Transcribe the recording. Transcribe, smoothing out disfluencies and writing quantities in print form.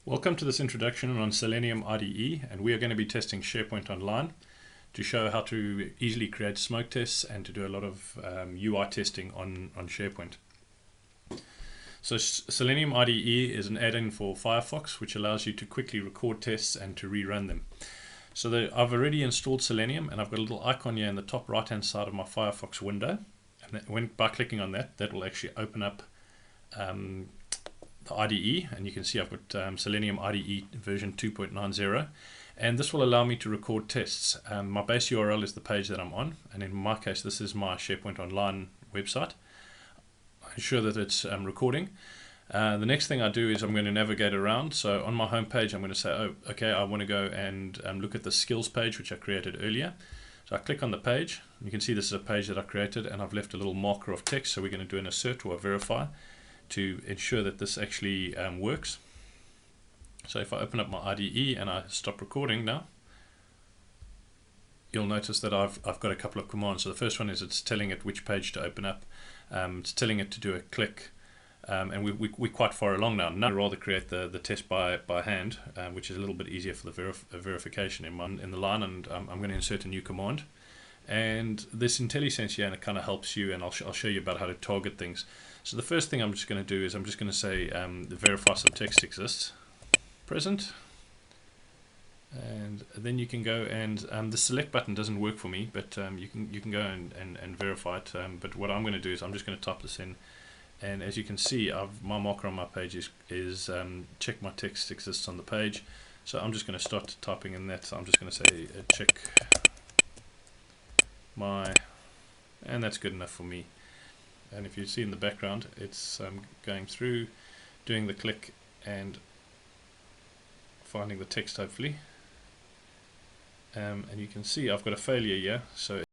Welcome to this introduction on Selenium IDE, and we are going to be testing SharePoint Online to show how to easily create smoke tests and to do a lot of UI testing on SharePoint. So Selenium IDE is an add-in for Firefox which allows you to quickly record tests and to rerun them. So I've already installed Selenium, and I've got a little icon here in the top right hand side of my Firefox window, and by clicking on that, that will actually open up the IDE, and you can see I've got Selenium IDE version 2.90, and this will allow me to record tests. My base URL is the page that I'm on, and in my case this is my SharePoint Online website. I ensure that it's recording. The next thing I do is I'm going to navigate around. So on my home page I'm going to say, oh okay, I want to go and look at the skills page which I created earlier. So I click on the page, and you can see this is a page that I created, and I've left a little marker of text, so we're going to do an assert or a verify to ensure that this actually works. So if I open up my IDE and I stop recording now, you'll notice that I've got a couple of commands. So the first one is it's telling it which page to open up. It's telling it to do a click, and we're quite far along now. I'd rather create the test by hand, which is a little bit easier for the verification in the line, and I'm going to insert a new command. And this IntelliSense here, and it kind of helps you, and I'll show you about how to target things. So the first thing I'm just going to do is I'm just going to say verify some text exists, present, and then you can go and the select button doesn't work for me, but you can go and verify it. But what I'm going to do is I'm just going to type this in, and as you can see, my marker on my page is check my text exists on the page. So I'm just going to start typing in that. So I'm just going to say check my, and that's good enough for me. And if you see in the background, it's going through, doing the click and finding the text hopefully. And you can see I've got a failure here, so